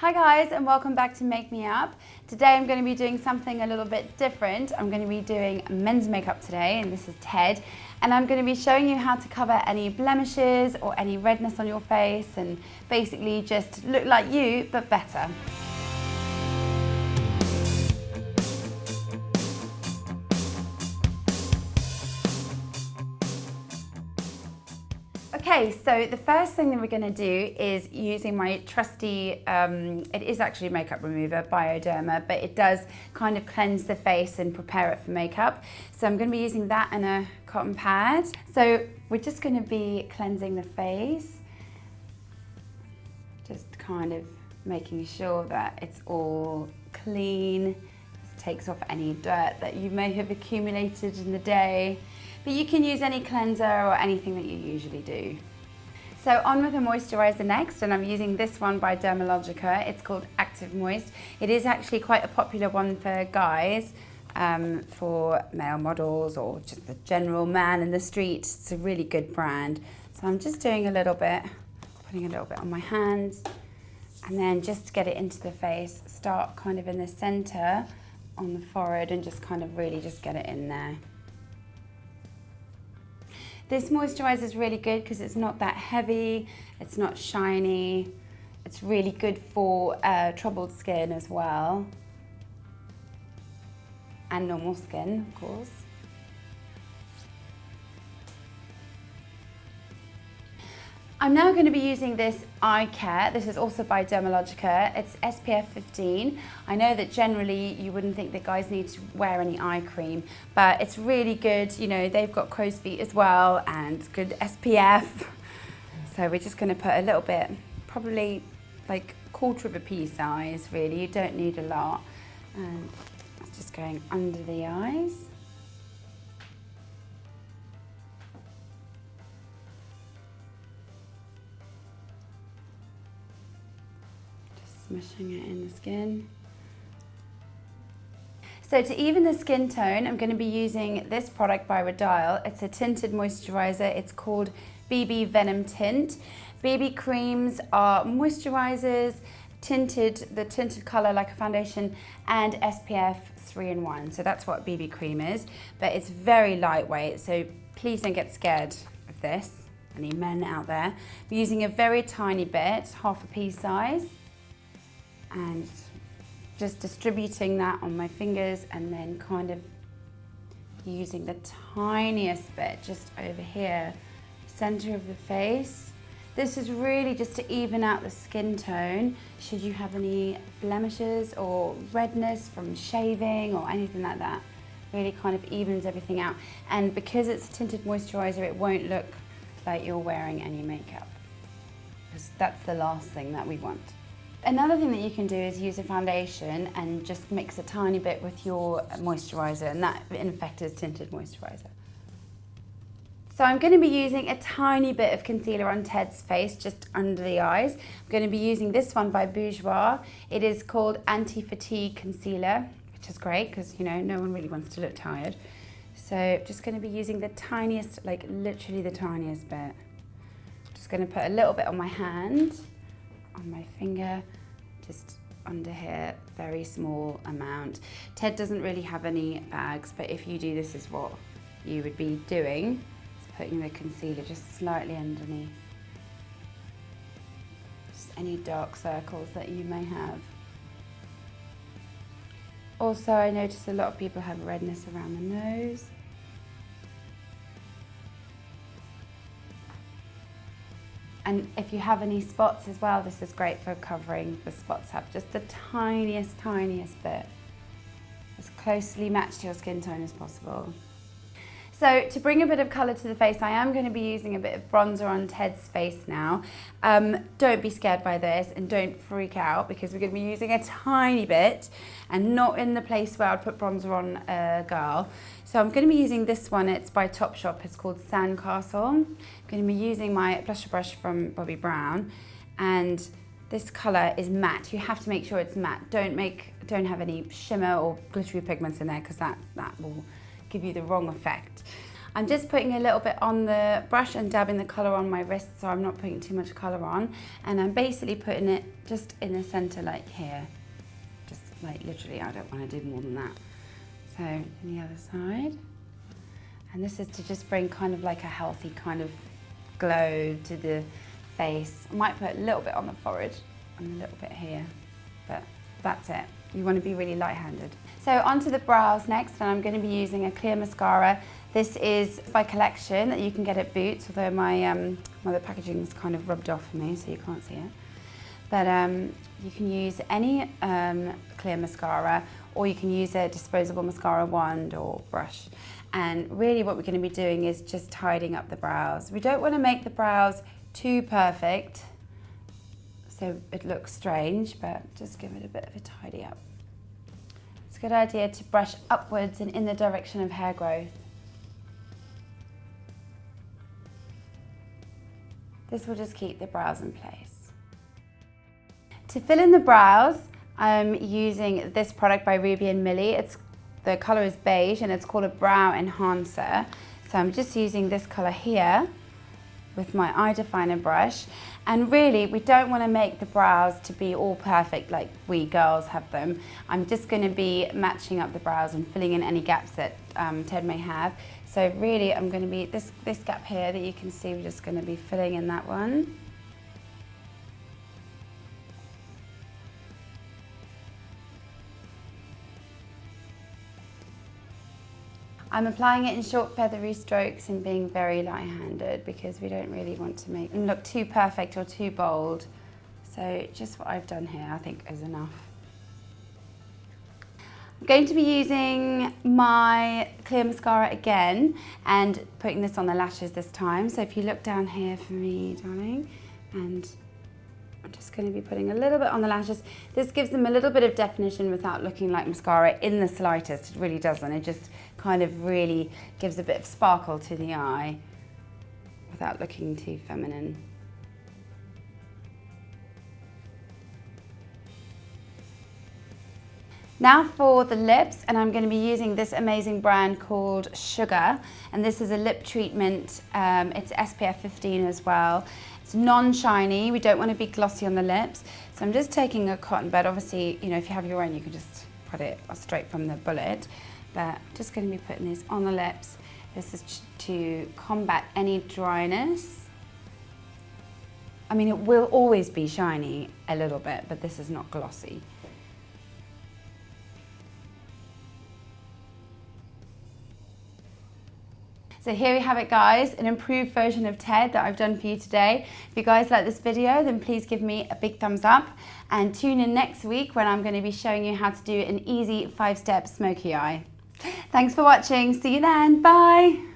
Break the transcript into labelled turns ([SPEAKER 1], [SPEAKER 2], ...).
[SPEAKER 1] Hi guys, and welcome back to Make Me Up. Today I'm going to be doing something a little bit different. I'm going to be doing men's makeup today, and this is Ted. And I'm going to be showing you how to cover any blemishes or any redness on your face and basically just look like you, but better. Okay, so the first thing that we're going to do is using my trusty, it is actually a makeup remover, Bioderma, but it does kind of cleanse the face and prepare it for makeup. So I'm going to be using that in a cotton pad. So we're just going to be cleansing the face, just kind of making sure that it's all clean. This takes off any dirt that you may have accumulated in the day. But you can use any cleanser or anything that you usually do. So on with the moisturizer next, and I'm using this one by Dermalogica. It's called Active Moist. It is actually quite a popular one for guys, for male models or just the general man in the street. It's a really good brand. So I'm just doing a little bit, putting a little bit on my hands, and then just to get it into the face, start kind of in the center on the forehead and just kind of really just get it in there. This moisturizer is really good because it's not that heavy, it's not shiny, it's really good for troubled skin as well, and normal skin, of course. I'm now going to be using this eye care. This is also by Dermalogica. It's SPF 15. I know that generally you wouldn't think that guys need to wear any eye cream, but it's really good. You know, they've got crow's feet as well and good SPF. So we're just going to put a little bit, probably like 1/4 of a pea size really. You don't need a lot. And it's just going under the eyes. Smashing it in the skin. So to even the skin tone, I'm going to be using this product by Rodial. It's a tinted moisturizer. It's called BB Venom Tint. BB creams are moisturizers, the tinted color like a foundation, and SPF 3-in-1. So that's what BB cream is, but it's very lightweight. So please don't get scared of this. Any men out there? I'm using a very tiny bit, 1/2 a pea size. And just distributing that on my fingers and then kind of using the tiniest bit just over here, center of the face. This is really just to even out the skin tone. Should you have any blemishes or redness from shaving or anything like that, really kind of evens everything out. And because it's a tinted moisturizer, it won't look like you're wearing any makeup, because that's the last thing that we want. Another thing that you can do is use a foundation and just mix a tiny bit with your moisturizer, and that in effect is tinted moisturizer. So I'm going to be using a tiny bit of concealer on Ted's face, just under the eyes. I'm going to be using this one by Bourjois. It is called Anti-Fatigue Concealer, which is great because, you know, no one really wants to look tired. So just going to be using the tiniest, like literally the tiniest bit. Just going to put a little bit on my hand, on my finger, just under here, very small amount. Ted doesn't really have any bags, but if you do, this is what you would be doing. Just putting the concealer just slightly underneath. Just any dark circles that you may have. Also, I notice a lot of people have redness around the nose. And if you have any spots as well, this is great for covering the spots up. Just the tiniest, tiniest bit. As closely matched to your skin tone as possible. So to bring a bit of colour to the face, I am going to be using a bit of bronzer on Ted's face now. Don't be scared by this and don't freak out, because we're going to be using a tiny bit and not in the place where I'd put bronzer on a girl. So I'm going to be using this one. It's by Topshop. It's called Sandcastle. I'm going to be using my blusher brush from Bobbi Brown, and this colour is matte. You have to make sure it's matte. Don't have any shimmer or glittery pigments in there, because that will give you the wrong effect. I'm just putting a little bit on the brush and dabbing the colour on my wrist so I'm not putting too much colour on. And I'm basically putting it just in the centre like here. Just like literally, I don't want to do more than that. So, on the other side. And this is to just bring kind of like a healthy kind of glow to the face. I might put a little bit on the forehead and a little bit here, but that's it. You want to be really light-handed. So onto the brows next, and I'm going to be using a clear mascara. This is by Collection that you can get at Boots, although the packaging is kind of rubbed off for me, so you can't see it. But you can use any clear mascara, or you can use a disposable mascara wand or brush. And really what we're going to be doing is just tidying up the brows. We don't want to make the brows too perfect, so it looks strange, but just give it a bit of a tidy up. It's a good idea to brush upwards and in the direction of hair growth. This will just keep the brows in place. To fill in the brows, I'm using this product by Ruby and Millie. The colour is beige and it's called a brow enhancer. So I'm just using this colour here with my eye definer brush. And really, we don't want to make the brows to be all perfect like we girls have them. I'm just going to be matching up the brows and filling in any gaps that Ted may have. So really, I'm going to be, this gap here that you can see, we're just going to be filling in that one. I'm applying it in short feathery strokes and being very light-handed because we don't really want to make them look too perfect or too bold. So just what I've done here I think is enough. I'm going to be using my clear mascara again and putting this on the lashes this time. So if you look down here for me, darling, and I'm just going to be putting a little bit on the lashes. This gives them a little bit of definition without looking like mascara in the slightest. It really doesn't. It just kind of really gives a bit of sparkle to the eye without looking too feminine. Now for the lips, and I'm going to be using this amazing brand called Sugar, and this is a lip treatment. It's SPF 15 as well. It's non-shiny. We don't want to be glossy on the lips. So I'm just taking a cotton bud. Obviously, you know, if you have your own, you can just put it straight from the bullet. But I'm just going to be putting this on the lips. This is to combat any dryness. I mean, it will always be shiny a little bit, but this is not glossy. So here we have it, guys, an improved version of Ted that I've done for you today. If you guys like this video, then please give me a big thumbs up and tune in next week when I'm going to be showing you how to do an easy 5-step smoky eye. Thanks for watching. See you then. Bye.